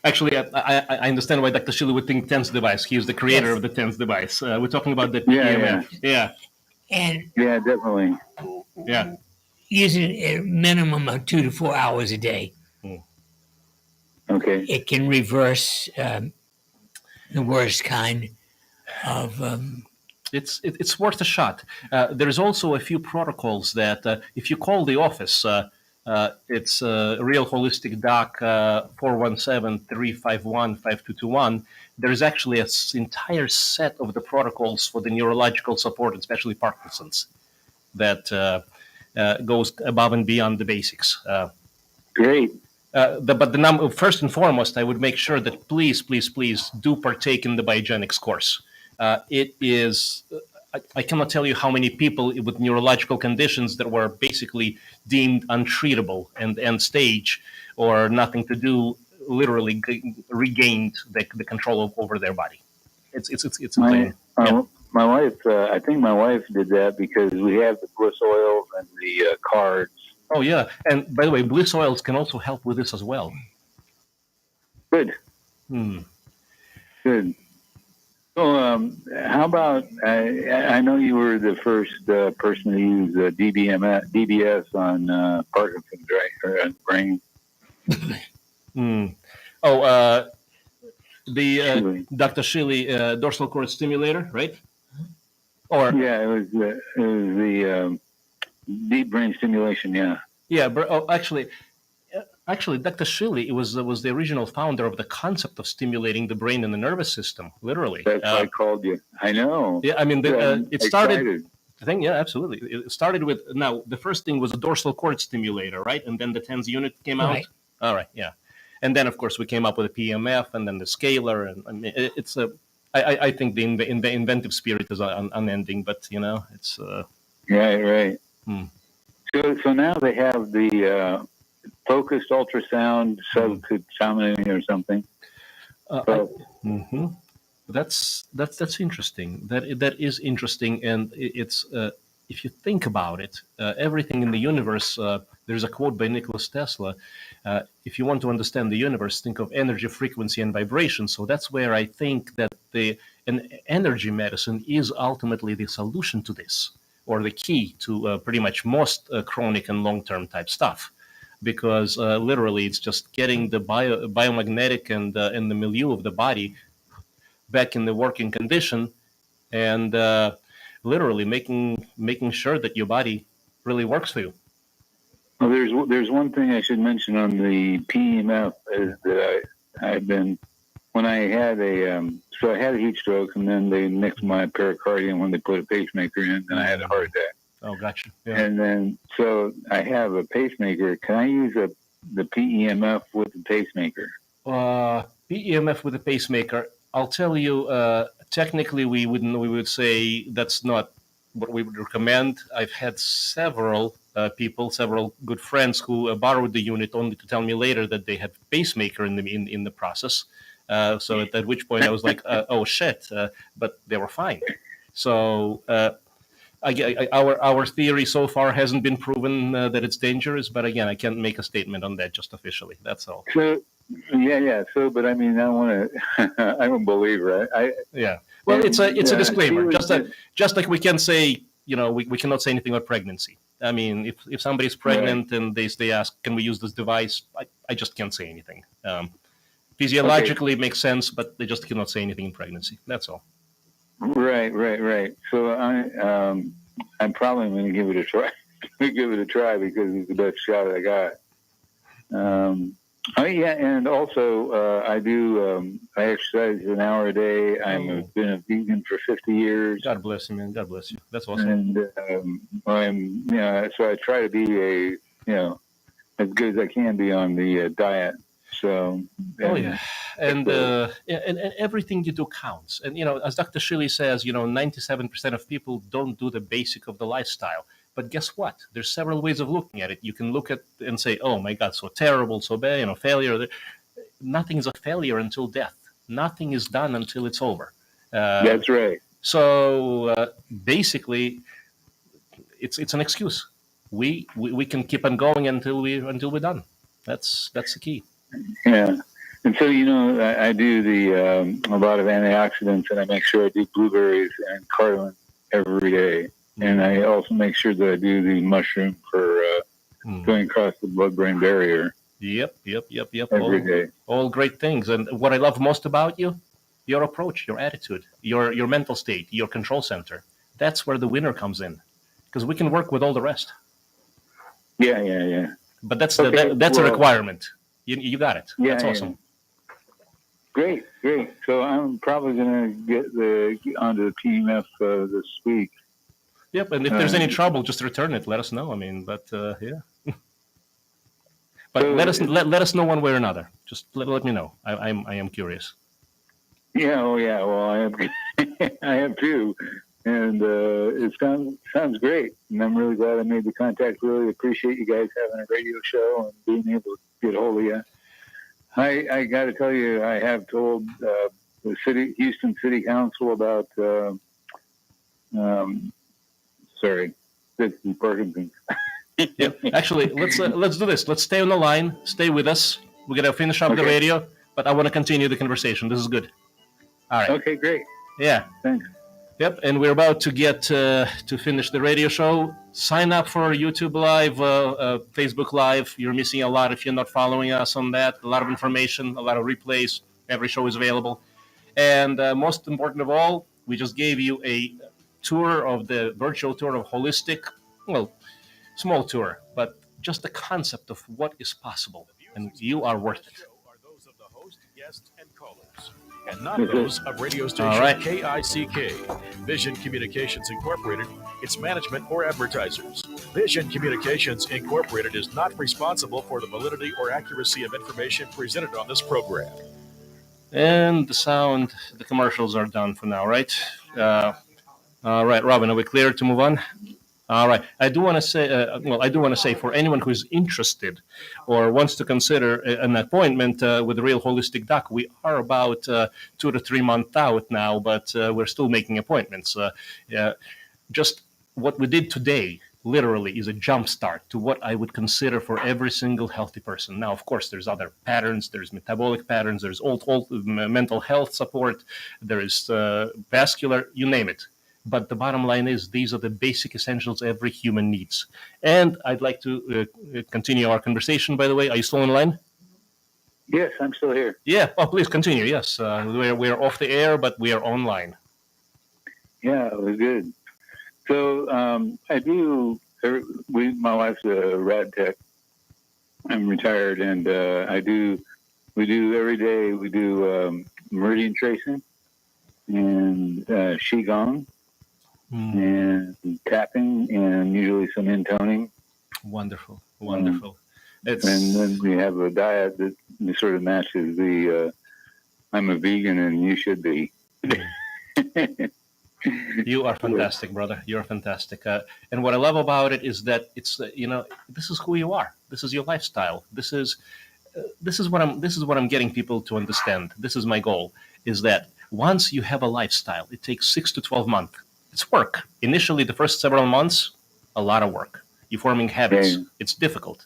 E: Actually, I understand why Dr. Shealy would think TENS device. He is the creator of the TENS device. We're talking about the PEMF.
F: And
J: definitely.
E: Yeah.
F: Using a minimum of 2 to 4 hours a day.
J: Okay.
F: It can reverse the worst kind of.
E: It's worth a shot. There's also a few protocols that if you call the office, it's Real Holistic Doc 417-351-5221. There's actually an entire set of the protocols for the neurological support, especially Parkinson's, that goes above and beyond the basics.
J: Great.
E: But the number, first and foremost, I would make sure that please do partake in the Biogenics course. It is, I cannot tell you how many people with neurological conditions that were basically deemed untreatable and end stage or nothing to do, literally regained the control over their body. It's insane.
J: My wife, I think my wife did that because we have the Bliss oils and the cards.
E: Oh, yeah. And by the way, Bliss oils can also help with this as well.
J: Good. Good. So, how about, I know you were the first person to use DBS on Parkinson's, right? Or on brain.
E: The Dr. Shealy dorsal cord stimulator, right? Or
J: it was the deep brain stimulation, yeah.
E: Yeah, but actually, Dr. Shealy was the original founder of the concept of stimulating the brain and the nervous system, literally.
J: That's why I called you. I know.
E: Yeah, I mean, it started.
J: Excited.
E: I think, yeah, absolutely. It started with, now, the first thing was a dorsal cord stimulator, right? And then the TENS unit came out.
F: Right.
E: All right, yeah. And then, of course, we came up with a PMF and then the scalar. And I mean, it's a, I think the inventive spirit is unending, but, it's...
J: Right. So now they have the focused ultrasound subcutaneous or something.
E: That's interesting. That is interesting, and it's if you think about it, everything in the universe. There's a quote by Nikola Tesla. If you want to understand the universe, think of energy, frequency, and vibration. So that's where I think that an energy medicine is ultimately the solution to this, or the key to pretty much most chronic and long-term type stuff. Because literally, it's just getting the biomagnetic and the milieu of the body back in the working condition, and literally making sure that your body really works for you.
J: Well, there's one thing I should mention on the PEMF is that I've been, when I had so I had a heat stroke, and then they mixed my pericardium when they put a pacemaker in, and I had a heart attack.
E: Oh, gotcha. Yeah.
J: And then, so I have a pacemaker. Can I use the PEMF with the pacemaker?
E: PEMF with a pacemaker. I'll tell you, technically, we would say that's not what we would recommend. I've had several several good friends who borrowed the unit only to tell me later that they had pacemaker in the process. So at which point I was like, oh shit, but they were fine. So our theory so far hasn't been proven that it's dangerous, but again, I can't make a statement on that just officially. That's all.
J: So, yeah. So, but I mean, I want to. I'm a believer.
E: Yeah. Well, it's a disclaimer. Just like we can say, we cannot say anything about pregnancy. I mean, if somebody's pregnant and they ask, can we use this device? I just can't say anything. Physiologically, it makes sense, but they just cannot say anything in pregnancy. That's all.
J: Right. So I'm probably going to give it a try. Give it a try because it's the best shot I got. And also I do. I exercise an hour a day. I've been a vegan for 50 years.
E: God bless you, man. God bless you. That's awesome.
J: And so I try to be as good as I can be on the diet. So.
E: And everything you do counts. And as Dr. Shealy says, 97% of people don't do the basic of the lifestyle. But guess what? There's several ways of looking at it. You can look at and say, "Oh my God, so terrible, so bad, failure." Nothing is a failure until death. Nothing is done until it's over.
J: That's right.
E: So basically, it's an excuse. We can keep on going until we're done. That's the key.
J: Yeah. And so, I do a lot of antioxidants, and I make sure I do blueberries and cardamom every day. And I also make sure that I do the mushroom for going across the blood-brain barrier.
E: Yep.
J: Every day.
E: All great things. And what I love most about you, your approach, your attitude, your mental state, your control center. That's where the winner comes in, because we can work with all the rest.
J: Yeah.
E: But that's a requirement. You got it.
J: Yeah,
E: that's awesome.
J: Yeah. Great. So I'm probably going to get onto the PEMF this week.
E: Yep, and if there's any trouble, just return it. Let us know. I mean, but yeah. But so, let us know one way or another. Just let me know. I am curious.
J: Yeah. Well, I have too, and it sounds great. And I'm really glad I made the contact. Really appreciate you guys having a radio show and being able to get hold of you. I got to tell you, I have told the Houston City Council about. Sorry, this is Parkinson's.
E: Yeah, actually, let's do this. Let's stay on the line. Stay with us. We're gonna finish up the radio, but I want to continue the conversation. This is good. All right.
J: Okay, great.
E: Yeah.
J: Thanks.
E: Yep, and we're about to get to finish the radio show. Sign up for YouTube Live, Facebook Live. You're missing a lot if you're not following us on that. A lot of information, a lot of replays. Every show is available. And most important of all, we just gave you a tour of the virtual tour of holistic, small tour, but just the concept of what is possible. And you are worth it.
D: Are those of the host, guests, and callers, and not those of radio station KICK, Vision Communications Incorporated, its management, or advertisers. Vision Communications Incorporated is not responsible for the validity or accuracy of information presented on this program.
E: And the commercials are done for now, right? All right, Robin, are we clear to move on? All right. I do want to say for anyone who is interested or wants to consider an appointment with a real holistic doc, we are about 2 to 3 months out now, but we're still making appointments. Just what we did today literally is a jump start to what I would consider for every single healthy person. Now, of course, there's other patterns. There's metabolic patterns. There's all mental health support. There is vascular, you name it. But the bottom line is these are the basic essentials every human needs. And I'd like to continue our conversation, by the way. Are you still online?
J: Yes, I'm still here.
E: Yeah. Oh, please continue. Yes. We're off the air, but we are online.
J: Yeah, it was good. So I do, my wife's a rad tech, I'm retired, and we do every day. We do meridian tracing and qigong and tapping, and usually some intoning.
E: Wonderful.
J: And then we have a diet that sort of matches the I'm a vegan and you should be.
E: You are fantastic, brother. You're fantastic. And what I love about it is that it's this is who you are. This is your lifestyle. This is what I'm getting people to understand. This is my goal, is that once you have a lifestyle, it takes 6 to 12 months. It's work. Initially, the first several months, a lot of work. You're forming habits.
J: Yeah.
E: It's difficult.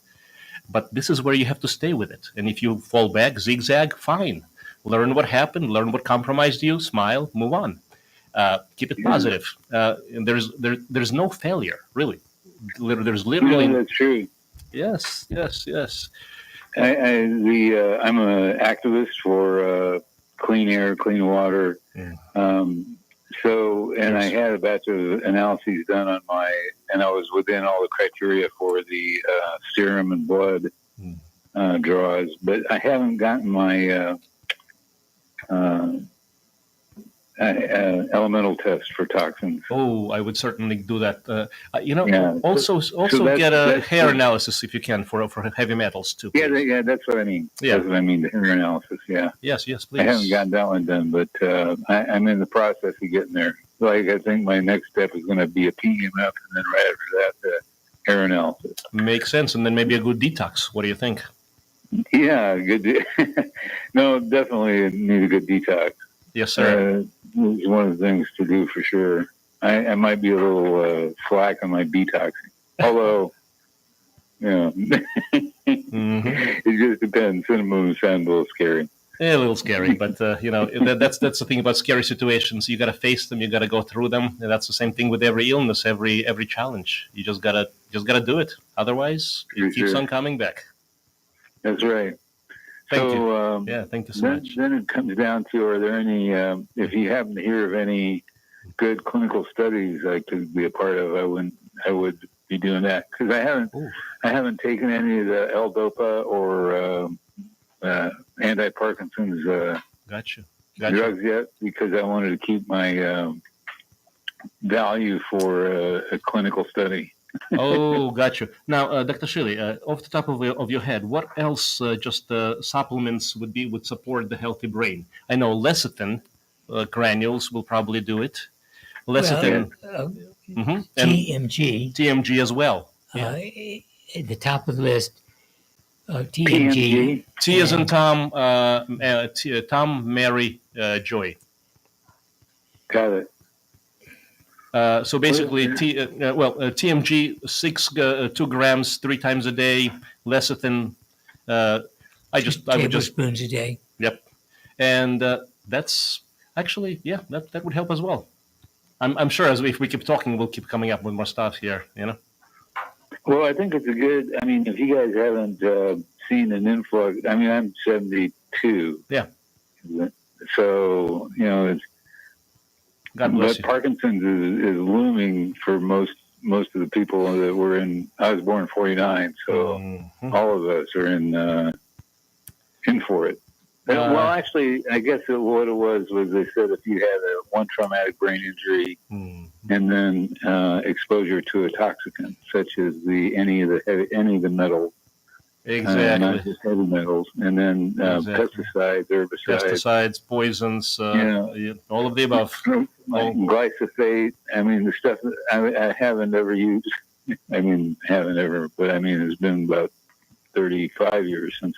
E: But this is where you have to stay with it. And if you fall back, zigzag, fine. Learn what happened, learn what compromised you, smile, move on. Keep it positive. And there's no failure, really. There's literally...
J: No, that's true.
E: Yes.
J: I'm an activist for clean air, clean water. I had a batch of analyses done on and I was within all the criteria for the serum and blood draws, but I haven't gotten my elemental test for toxins.
E: Oh, I would certainly do that. Also
J: that's,
E: get a hair analysis if you can for heavy metals too.
J: Yeah, that's what I mean.
E: Yeah.
J: That's what I mean, the hair analysis, yeah.
E: Yes, please.
J: I haven't gotten that one done, but I'm in the process of getting there. Like, I think my next step is going to be a PEMF, and then right after that, the hair analysis.
E: Makes sense, and then maybe a good detox. What do you think?
J: Yeah, good. No, definitely need a good detox.
E: Yes, sir.
J: It's one of the things to do for sure. I might be a little slack on my detoxing, although, it just depends. Cinnamon sounds a little scary.
E: Yeah, a little scary, but that's the thing about scary situations. You got to face them. You got to go through them. And that's the same thing with every illness, every challenge. You just gotta do it. Otherwise, it keeps on coming back.
J: That's right.
E: Thank you. Thank you so much.
J: Then it comes down to: are there any? If you happen to hear of any good clinical studies I could be a part of, I would be doing that, because I haven't taken any of the L-Dopa or anti-Parkinson's drugs yet, because I wanted to keep my value for a clinical study.
E: Oh, gotcha. Now, Dr. Shealy, off the top of your head, what else supplements would support the healthy brain? I know lecithin granules will probably do it. Lecithin, TMG as well.
F: At the top of the list, TMG.
E: T as in Tom, Tom, Mary, Joy.
J: Got it.
E: So basically, TMG 2 grams 3 times a day. Lecithin,
F: tablespoons a day.
E: Yep, and that's actually that would help as well. I'm sure if we keep talking, we'll keep coming up with more stuff here.
J: Well, I think it's a good. I mean, if you guys haven't seen an influx, I mean, I'm 72.
E: Yeah.
J: So it's.
E: God bless you.
J: Parkinson's is looming for most of the people that were in. I was born in 49, so all of us are in for it. Well, actually, I guess what it was they said if you had one traumatic brain injury and then exposure to a toxicant, such as any of the metals.
E: Exactly.
J: Not just heavy metals, and then pesticides,
E: herbicides, poisons, all of the above.
J: Glyphosate. I mean, the stuff that I haven't ever used. But it's been about 35 years since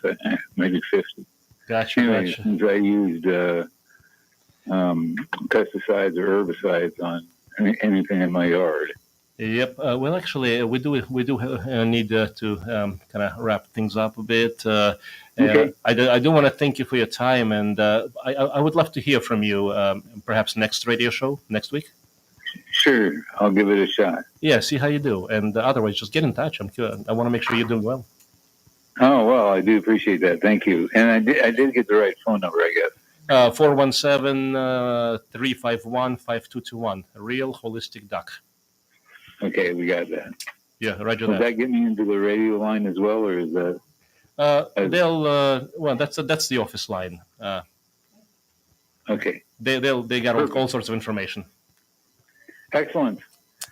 J: maybe 50.
E: Gotcha.
J: Since I used pesticides or herbicides on anything in my yard.
E: Yep. Well, actually, we do need to kind of wrap things up a bit. Okay. I do want to thank you for your time, and I would love to hear from you, perhaps next radio show next week.
J: Sure, I'll give it a shot.
E: Yeah, see how you do, and otherwise, just get in touch. I want to make sure you're doing well.
J: Oh well, I do appreciate that. Thank you, and I did get the right phone number, I guess.
E: 417-351-5221. Real Holistic Doc.
J: Okay, we got that.
E: Yeah, roger
J: that.
E: Does
J: that get me into the radio line as well, or is that?
E: Well, that's the office line.
J: Okay.
E: They got all sorts of information.
J: Excellent.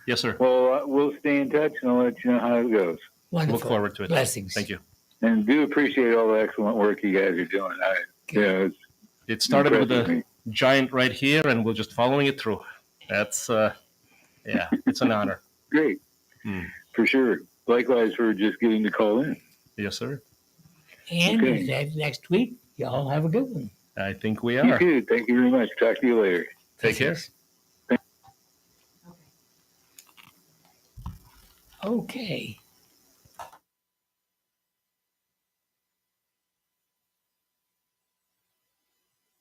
E: Yes, sir.
J: Well, we'll stay in touch, and I'll let you know how it goes.
F: Wonderful.
E: Look forward to it.
F: Blessings.
E: Thank you.
J: And do appreciate all the excellent work you guys are doing.
E: It started with a giant right here, and we're just following it through. That's, it's an honor.
J: Great. For sure. Likewise for just getting the call in.
E: Yes, sir.
F: And next week, y'all have a good one.
E: I think we are.
J: You too. Thank you very much. Talk to you later.
E: Take care.
F: Okay.